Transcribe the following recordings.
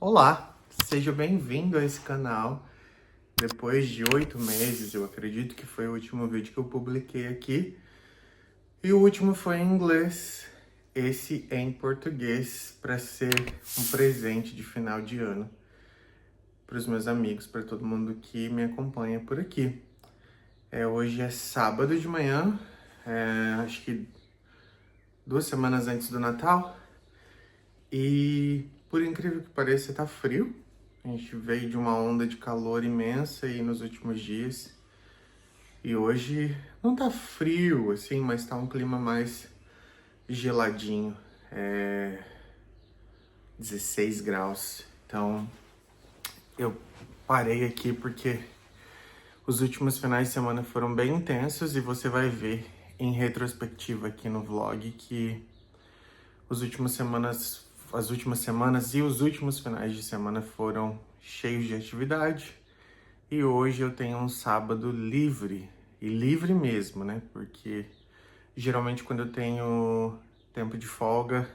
Olá, seja bem-vindo a esse canal. Depois de 8 meses, eu acredito que foi o último vídeo que eu publiquei aqui. E o último foi em inglês, esse é em português, para ser um presente de final de ano para os meus amigos, para todo mundo que me acompanha por aqui. Hoje é sábado de manhã, acho que 2 semanas antes do Natal. E por incrível que pareça, tá frio. A gente veio de uma onda de calor imensa aí nos últimos dias. E hoje não tá frio, assim, mas tá um clima mais geladinho. 16 graus. Então, eu parei aqui porque os últimos finais de semana foram bem intensos e você vai ver em retrospectiva aqui no vlog que as últimas semanas e os últimos finais de semana foram cheios de atividade. E hoje eu tenho um sábado livre, e livre mesmo, né? Porque geralmente quando eu tenho tempo de folga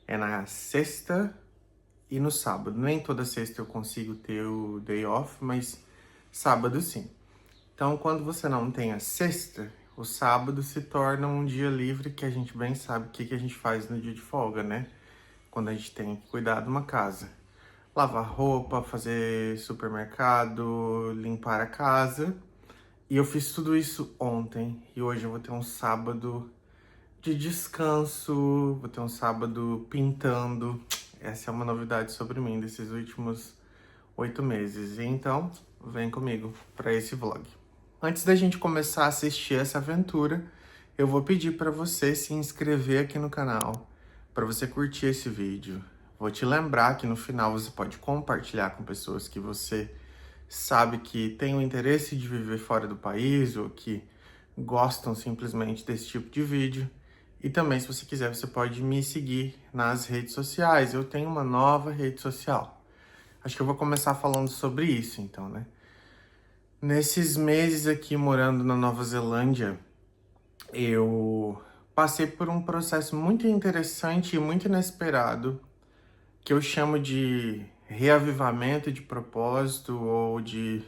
é na sexta e no sábado. Nem toda sexta eu consigo ter o day off, mas sábado sim. Então quando você não tem a sexta, o sábado se torna um dia livre que a gente bem sabe o que a gente faz no dia de folga, né? Quando a gente tem que cuidar de uma casa. Lavar roupa, fazer supermercado, limpar a casa. E eu fiz tudo isso ontem e hoje eu vou ter um sábado de descanso, vou ter um sábado pintando. Essa é uma novidade sobre mim desses últimos 8 meses. E então, vem comigo para esse vlog. Antes da gente começar a assistir essa aventura, eu vou pedir para você se inscrever aqui no canal, para você curtir esse vídeo. Vou te lembrar que no final você pode compartilhar com pessoas que você sabe que tem o interesse de viver fora do país ou que gostam simplesmente desse tipo de vídeo. E também, se você quiser, você pode me seguir nas redes sociais. Eu tenho uma nova rede social. Acho que eu vou começar falando sobre isso, então, né? Nesses meses aqui morando na Nova Zelândia, eu passei por um processo muito interessante e muito inesperado, que eu chamo de reavivamento de propósito ou de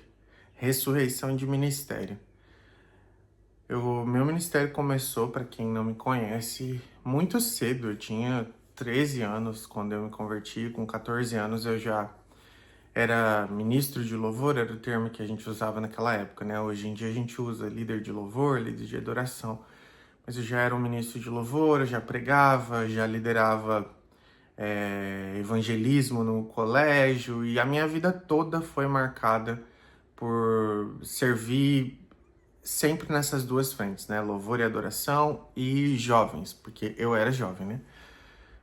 ressurreição de ministério. Meu ministério começou, para quem não me conhece, muito cedo. Eu tinha 13 anos quando eu me converti. Com 14 anos eu já era ministro de louvor, era o termo que a gente usava naquela época, né? Hoje em dia a gente usa líder de louvor, líder de adoração. Mas eu já era um ministro de louvor, eu já pregava, já liderava evangelismo no colégio. E a minha vida toda foi marcada por servir sempre nessas duas frentes, né? Louvor e adoração e jovens, porque eu era jovem, né?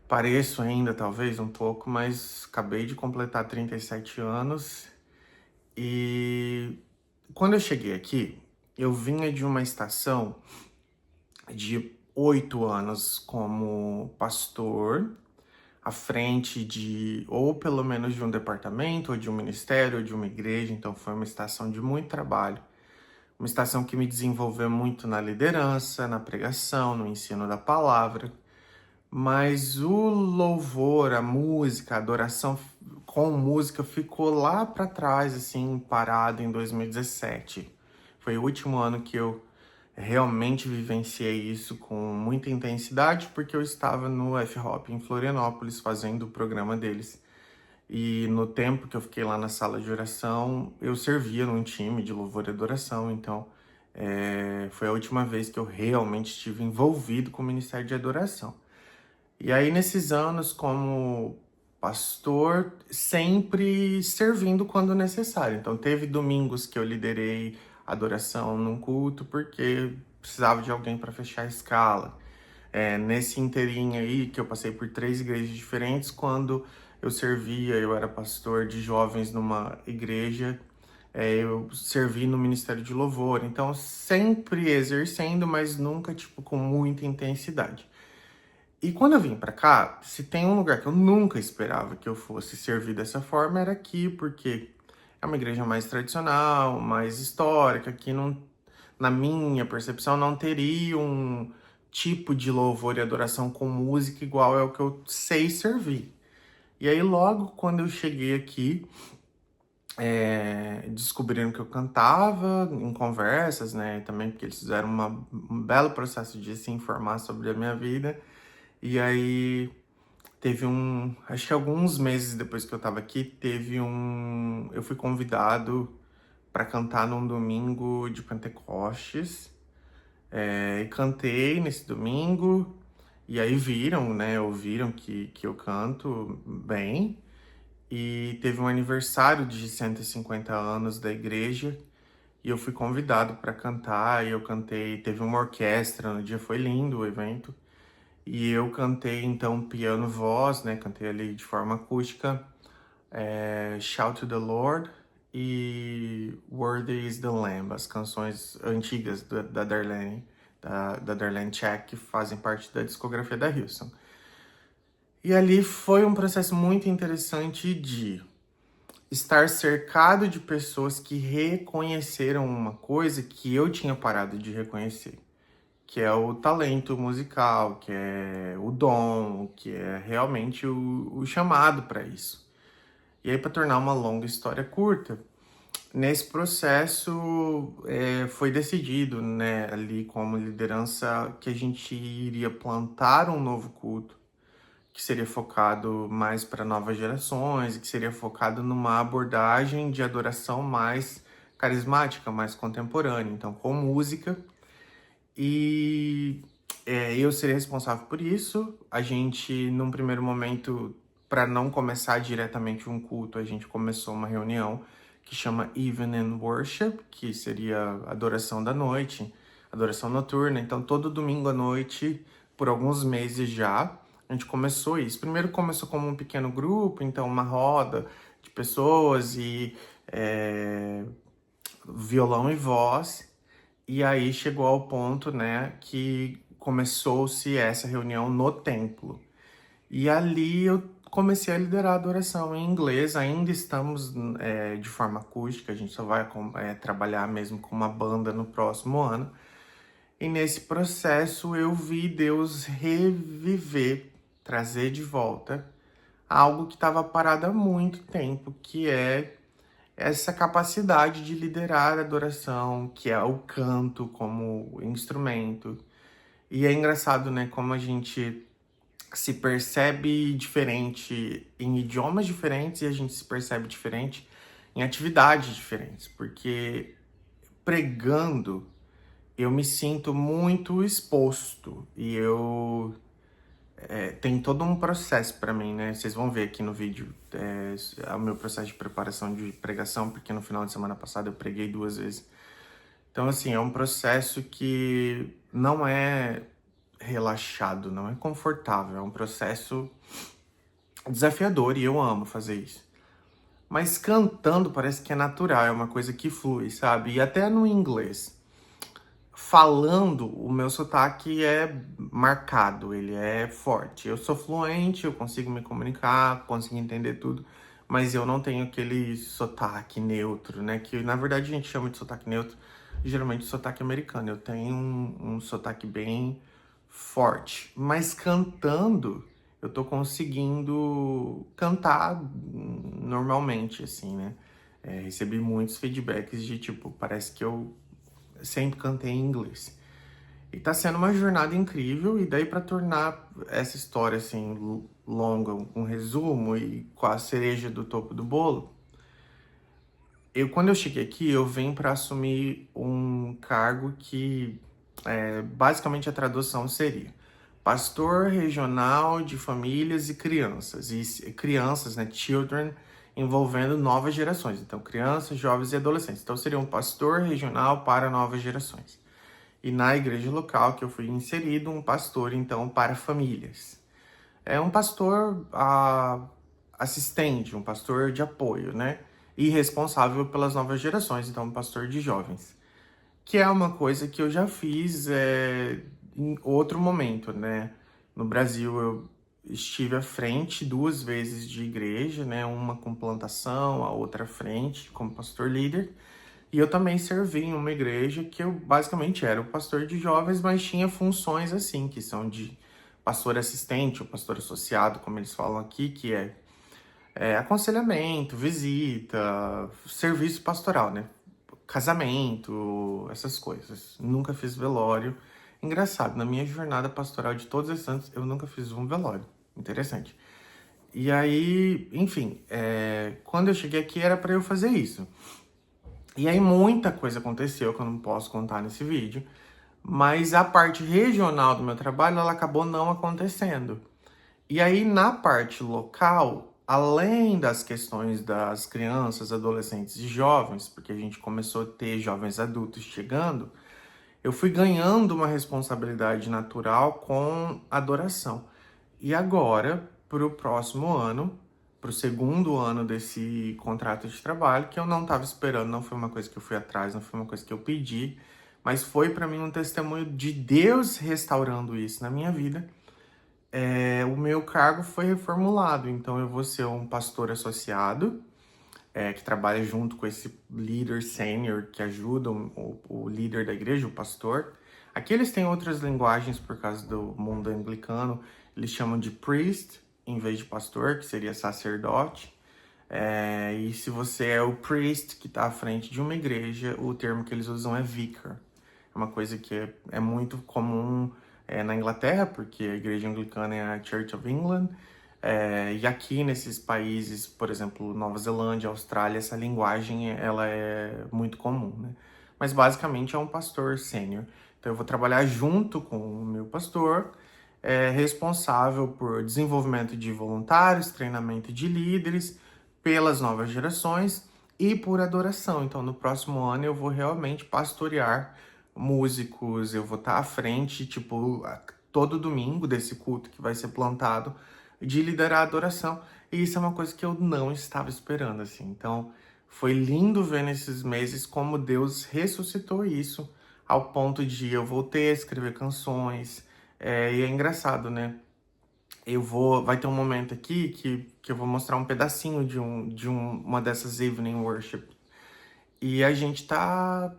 Pareço ainda, talvez, um pouco, mas acabei de completar 37 anos e quando eu cheguei aqui, eu vinha de uma estação de 8 anos como pastor, à frente de, ou pelo menos de um departamento, ou de um ministério, ou de uma igreja, então foi uma estação de muito trabalho. Uma estação que me desenvolveu muito na liderança, na pregação, no ensino da palavra. Mas o louvor, a música, a adoração com música ficou lá para trás, assim, parado em 2017. Foi o último ano que eu realmente vivenciei isso com muita intensidade, porque eu estava no F-Hop em Florianópolis fazendo o programa deles. E no tempo que eu fiquei lá na sala de oração, eu servia num time de louvor e adoração, então foi a última vez que eu realmente estive envolvido com o Ministério de Adoração. E aí, nesses anos, como pastor, sempre servindo quando necessário. Então, teve domingos que eu liderei adoração num culto, porque precisava de alguém para fechar a escala. Nesse inteirinho aí, que eu passei por 3 igrejas diferentes, quando eu servia, eu era pastor de jovens numa igreja, eu servi no Ministério de Louvor. Então, sempre exercendo, mas nunca, tipo, com muita intensidade. E quando eu vim pra cá, se tem um lugar que eu nunca esperava que eu fosse servir dessa forma, era aqui, porque é uma igreja mais tradicional, mais histórica, que não, na minha percepção, não teria um tipo de louvor e adoração com música igual é o que eu sei servir. E aí, logo quando eu cheguei aqui, descobriram que eu cantava em conversas, né? Também porque eles fizeram um belo processo de se informar sobre a minha vida. E aí acho que alguns meses depois que eu tava aqui, eu fui convidado para cantar num domingo de Pentecostes. E cantei nesse domingo, e aí viram, né? Ouviram que eu canto bem. E teve um aniversário de 150 anos da igreja, e eu fui convidado para cantar, e eu cantei, teve uma orquestra no dia, foi lindo o evento. E eu cantei então piano-voz, né? Cantei ali de forma acústica, Shout to the Lord e Worthy is the Lamb, as canções antigas da Darlene, da Darlene Check, que fazem parte da discografia da Hillsong. E ali foi um processo muito interessante de estar cercado de pessoas que reconheceram uma coisa que eu tinha parado de reconhecer, que é o talento musical, que é o dom, que é realmente o chamado para isso. E aí, para tornar uma longa história curta, nesse processo foi decidido, né, ali como liderança, que a gente iria plantar um novo culto, que seria focado mais para novas gerações, que seria focado numa abordagem de adoração mais carismática, mais contemporânea, então com música. E eu seria responsável por isso. A gente, num primeiro momento, para não começar diretamente um culto, a gente começou uma reunião que chama Evening Worship, que seria adoração da noite, adoração noturna. Então, todo domingo à noite, por alguns meses já, a gente começou isso. Primeiro começou como um pequeno grupo, então uma roda de pessoas e violão e voz. E aí chegou ao ponto, né, que começou-se essa reunião no templo. E ali eu comecei a liderar a adoração em inglês. Ainda estamos de forma acústica, a gente só vai trabalhar mesmo com uma banda no próximo ano. E nesse processo eu vi Deus reviver, trazer de volta algo que estava parado há muito tempo, que é essa capacidade de liderar a adoração, que é o canto como instrumento. E é engraçado, né, como a gente se percebe diferente em idiomas diferentes e a gente se percebe diferente em atividades diferentes, porque pregando eu me sinto muito exposto e tem todo um processo para mim, né? Vocês vão ver aqui no vídeo o meu processo de preparação de pregação, porque no final de semana passada eu preguei 2 vezes. Então, assim, é um processo que não é relaxado, não é confortável, é um processo desafiador e eu amo fazer isso. Mas cantando parece que é natural, é uma coisa que flui, sabe? E até no inglês. Falando, o meu sotaque é marcado, ele é forte. Eu sou fluente, eu consigo me comunicar, consigo entender tudo, mas eu não tenho aquele sotaque neutro, né? Que na verdade a gente chama de sotaque neutro, geralmente sotaque americano. Eu tenho um sotaque bem forte, mas cantando, eu tô conseguindo cantar normalmente, assim, né? Recebi muitos feedbacks de tipo, parece que eu sempre cantei em inglês. E tá sendo uma jornada incrível, e daí para tornar essa história assim longa, um resumo e com a cereja do topo do bolo, quando eu cheguei aqui, eu vim para assumir um cargo que basicamente a tradução seria pastor regional de famílias e crianças, né, children, envolvendo novas gerações, então crianças, jovens e adolescentes. Então seria um pastor regional para novas gerações. E na igreja local que eu fui inserido, um pastor, então, para famílias. É um pastor assistente, um pastor de apoio, né? E responsável pelas novas gerações, então, um pastor de jovens. Que é uma coisa que eu já fiz em outro momento, né? No Brasil, eu estive à frente 2 vezes de igreja, né? Uma com plantação, a outra à frente como pastor líder. E eu também servi em uma igreja que eu basicamente era o pastor de jovens, mas tinha funções assim, que são de pastor assistente ou pastor associado, como eles falam aqui, que é aconselhamento, visita, serviço pastoral, né? Casamento, essas coisas. Nunca fiz velório. Engraçado, na minha jornada pastoral de todos esses anos, eu nunca fiz um velório. Interessante. E aí, enfim, quando eu cheguei aqui era para eu fazer isso. E aí muita coisa aconteceu que eu não posso contar nesse vídeo, mas a parte regional do meu trabalho, ela acabou não acontecendo. E aí na parte local, além das questões das crianças, adolescentes e jovens, porque a gente começou a ter jovens adultos chegando, eu fui ganhando uma responsabilidade natural com adoração. E agora, para o próximo ano, para o segundo ano desse contrato de trabalho, que eu não estava esperando, não foi uma coisa que eu fui atrás, não foi uma coisa que eu pedi, mas foi para mim um testemunho de Deus restaurando isso na minha vida. O meu cargo foi reformulado, então eu vou ser um pastor associado, que trabalha junto com esse líder sênior que ajuda o líder da igreja, o pastor. Aqui eles têm outras linguagens por causa do mundo anglicano, eles chamam de priest em vez de pastor, que seria sacerdote. E se você é o priest que está à frente de uma igreja, o termo que eles usam é vicar. É uma coisa que é muito comum na Inglaterra, porque a igreja anglicana é a Church of England. E aqui nesses países, por exemplo, Nova Zelândia, Austrália, essa linguagem ela é muito comum, né? Mas basicamente é um pastor sênior. Então eu vou trabalhar junto com o meu pastor, responsável por desenvolvimento de voluntários, treinamento de líderes, pelas novas gerações e por adoração. Então no próximo ano eu vou realmente pastorear músicos, eu vou estar à frente, tipo, todo domingo desse culto que vai ser plantado, de liderar a adoração. E isso é uma coisa que eu não estava esperando, assim. Então, foi lindo ver nesses meses como Deus ressuscitou isso, ao ponto de eu voltei a escrever canções. E é engraçado, né? Vai ter um momento aqui que eu vou mostrar um pedacinho uma dessas evening worship. E a gente tá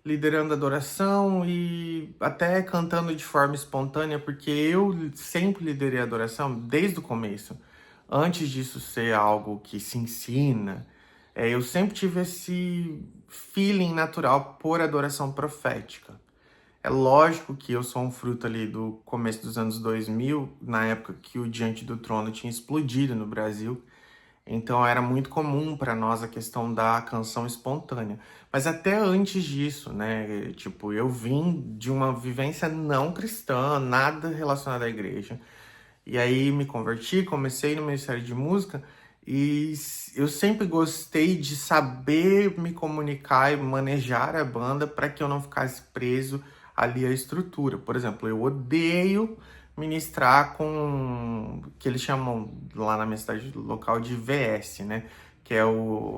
liderando adoração e até cantando de forma espontânea, porque eu sempre liderei a adoração desde o começo. Antes disso ser algo que se ensina, eu sempre tive esse feeling natural por adoração profética. É lógico que eu sou um fruto ali do começo dos anos 2000, na época que o Diante do Trono tinha explodido no Brasil. Então era muito comum para nós a questão da canção espontânea. Mas até antes disso, né? Tipo, eu vim de uma vivência não cristã, nada relacionado à igreja. E aí me converti, comecei no Ministério de Música e eu sempre gostei de saber me comunicar e manejar a banda para que eu não ficasse preso ali à estrutura. Por exemplo, eu odeio ministrar com o que eles chamam lá na minha cidade local de VS, né? Que é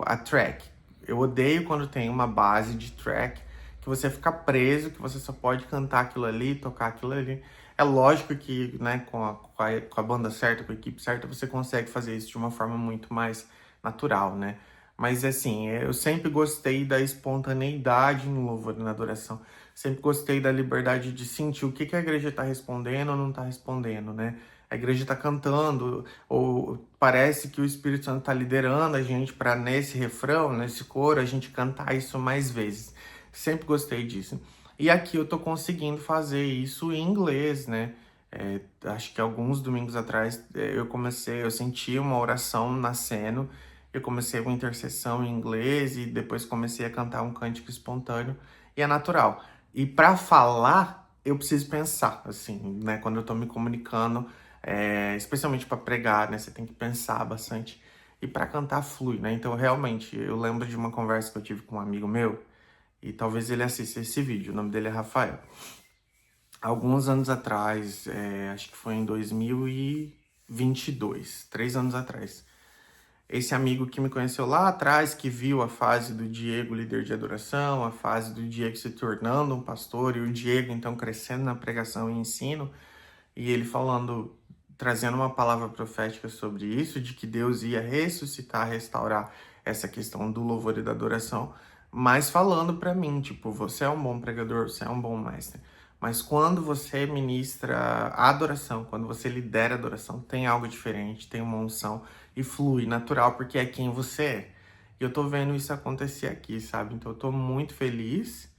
a track. Eu odeio quando tem uma base de track que você fica preso, que você só pode cantar aquilo ali, tocar aquilo ali. É lógico que, né, com a banda certa, com a equipe certa, você consegue fazer isso de uma forma muito mais natural, né? Mas assim, eu sempre gostei da espontaneidade no louvor e na adoração. Sempre gostei da liberdade de sentir o que a igreja está respondendo ou não está respondendo, né? A igreja está cantando, ou parece que o Espírito Santo está liderando a gente para nesse refrão, nesse coro, a gente cantar isso mais vezes. Sempre gostei disso. E aqui eu tô conseguindo fazer isso em inglês, né? Acho que alguns domingos atrás eu senti uma oração nascendo, eu comecei uma intercessão em inglês e depois comecei a cantar um cântico espontâneo e é natural. E para falar, eu preciso pensar, assim, né? Quando eu tô me comunicando, especialmente para pregar, né? Você tem que pensar bastante. E para cantar flui, né? Então, realmente, eu lembro de uma conversa que eu tive com um amigo meu, e talvez ele assista esse vídeo, o nome dele é Rafael. Alguns anos atrás, acho que foi em 2022, 3 anos atrás. Esse amigo que me conheceu lá atrás, que viu a fase do Diego, líder de adoração, a fase do Diego se tornando um pastor e o Diego então crescendo na pregação e ensino, e ele falando, trazendo uma palavra profética sobre isso, de que Deus ia ressuscitar, restaurar essa questão do louvor e da adoração, mas falando para mim, tipo, você é um bom pregador, você é um bom mestre, mas quando você ministra a adoração, quando você lidera a adoração, tem algo diferente, tem uma unção e flui natural, porque é quem você é. E eu tô vendo isso acontecer aqui, sabe? Então eu tô muito feliz.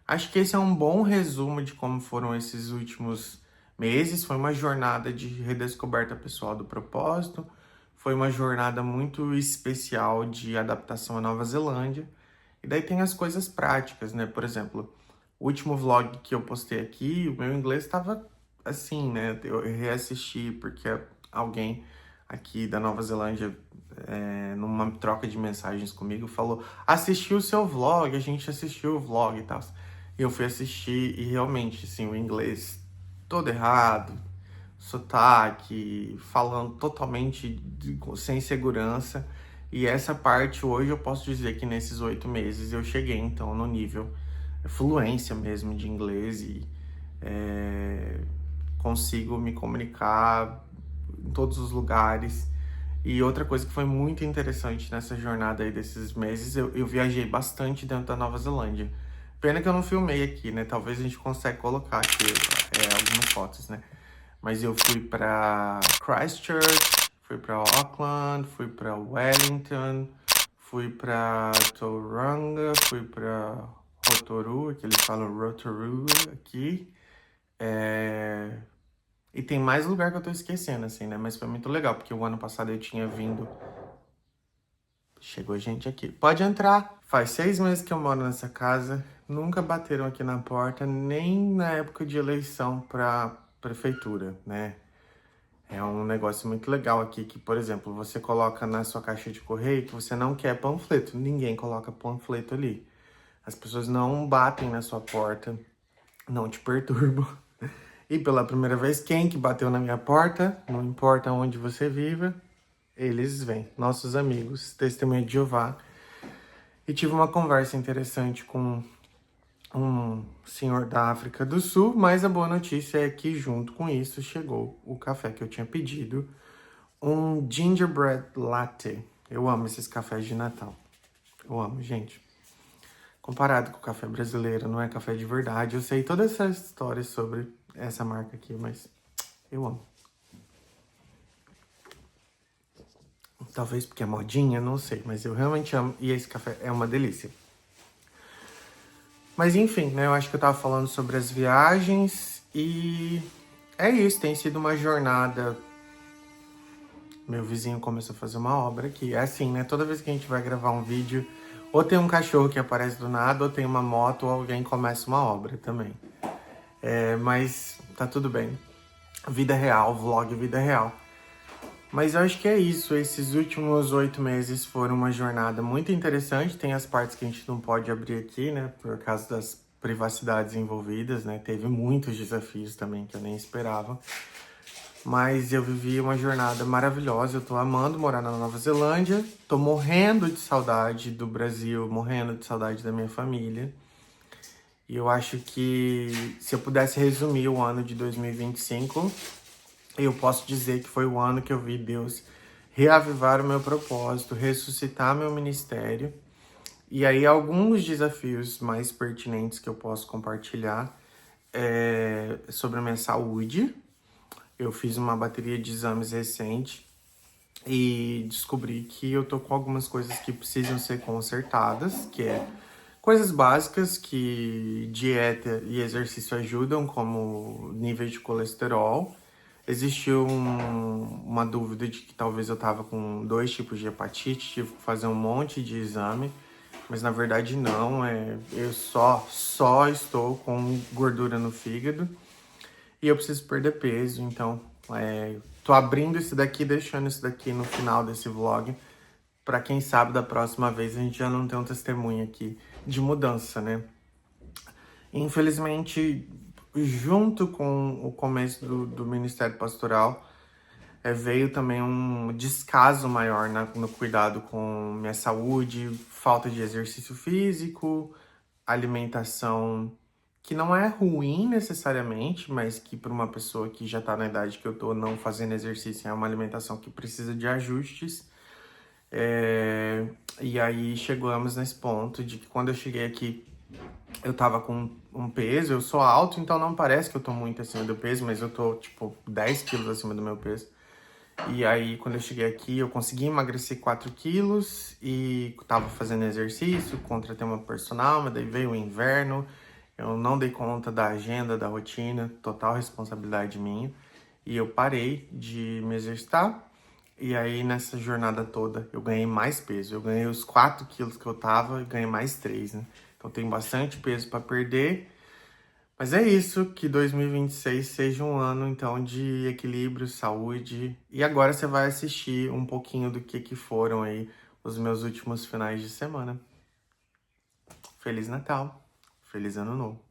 Acho que esse é um bom resumo de como foram esses últimos meses. Foi uma jornada de redescoberta pessoal do propósito. Foi uma jornada muito especial de adaptação à Nova Zelândia. E daí tem as coisas práticas, né? Por exemplo, o último vlog que eu postei aqui, o meu inglês estava assim, né? Eu reassisti porque alguém aqui da Nova Zelândia, numa troca de mensagens comigo, falou: assistiu o seu vlog, a gente assistiu o vlog e tal. E eu fui assistir e realmente, assim, o inglês todo errado, sotaque, falando totalmente sem segurança. E essa parte hoje eu posso dizer que nesses 8 meses eu cheguei então no nível fluência mesmo de inglês e consigo me comunicar em todos os lugares. E outra coisa que foi muito interessante nessa jornada aí desses meses, eu viajei bastante dentro da Nova Zelândia. Pena que eu não filmei aqui, né? Talvez a gente consiga colocar aqui algumas fotos, né? Mas eu fui para Christchurch, fui para Auckland, fui para Wellington, fui para Tauranga, fui para Rotorua, que eles falam Rotorua aqui. E tem mais lugar que eu tô esquecendo, assim, né? Mas foi muito legal, porque o ano passado eu tinha vindo. Chegou gente aqui. Pode entrar. Faz 6 meses que eu moro nessa casa. Nunca bateram aqui na porta, nem na época de eleição pra prefeitura, né? É um negócio muito legal aqui que, por exemplo, você coloca na sua caixa de correio que você não quer panfleto. Ninguém coloca panfleto ali. As pessoas não batem na sua porta, não te perturbam. E pela primeira vez, quem que bateu na minha porta, não importa onde você viva, eles vêm, nossos amigos, testemunha de Jeová. E tive uma conversa interessante com um senhor da África do Sul, mas a boa notícia é que junto com isso chegou o café que eu tinha pedido, um gingerbread latte. Eu amo esses cafés de Natal. Eu amo, gente. Comparado com o café brasileiro, não é café de verdade. Eu sei toda essa história sobre essa marca aqui, mas eu amo. Talvez porque é modinha, não sei, mas eu realmente amo e esse café é uma delícia. Mas enfim, né, eu acho que eu tava falando sobre as viagens e é isso, tem sido uma jornada. Meu vizinho começou a fazer uma obra aqui. É assim, né, toda vez que a gente vai gravar um vídeo, ou tem um cachorro que aparece do nada, ou tem uma moto, ou alguém começa uma obra também. Mas tá tudo bem. Vida real, vlog vida real. Mas eu acho que é isso. Esses últimos 8 meses foram uma jornada muito interessante. Tem as partes que a gente não pode abrir aqui, né? Por causa das privacidades envolvidas, né? Teve muitos desafios também que eu nem esperava. Mas eu vivi uma jornada maravilhosa. Eu tô amando morar na Nova Zelândia. Tô morrendo de saudade do Brasil, morrendo de saudade da minha família. E eu acho que se eu pudesse resumir o ano de 2025, eu posso dizer que foi o ano que eu vi Deus reavivar o meu propósito, ressuscitar meu ministério. E aí alguns desafios mais pertinentes que eu posso compartilhar sobre a minha saúde. Eu fiz uma bateria de exames recente e descobri que eu tô com algumas coisas que precisam ser consertadas, que é coisas básicas que dieta e exercício ajudam, como nível de colesterol. Existiu uma dúvida de que talvez eu tava com 2 tipos de hepatite, tive que fazer um monte de exame, mas na verdade não, eu só estou com gordura no fígado e eu preciso perder peso, então tô abrindo esse daqui, deixando esse daqui no final desse vlog, para quem sabe da próxima vez a gente já não tem um testemunho aqui de mudança, né? Infelizmente, junto com o começo do Ministério Pastoral, veio também um descaso maior no cuidado com minha saúde, falta de exercício físico, alimentação que não é ruim necessariamente, mas que para uma pessoa que já tá na idade que eu tô não fazendo exercício é uma alimentação que precisa de ajustes. E aí chegamos nesse ponto de que quando eu cheguei aqui, eu tava com um peso, eu sou alto, então não parece que eu tô muito acima do peso, mas eu tô tipo 10 quilos acima do meu peso. E aí, quando eu cheguei aqui, eu consegui emagrecer 4 quilos e tava fazendo exercício, contratei uma personal, mas daí veio o inverno, eu não dei conta da agenda, da rotina, total responsabilidade minha. E eu parei de me exercitar. E aí, nessa jornada toda, eu ganhei mais peso. Eu ganhei os 4 quilos que eu tava e ganhei mais 3, né? Então, tem bastante peso para perder. Mas é isso, que 2026 seja um ano, então, de equilíbrio, saúde. E agora você vai assistir um pouquinho do que foram aí os meus últimos finais de semana. Feliz Natal, feliz Ano Novo.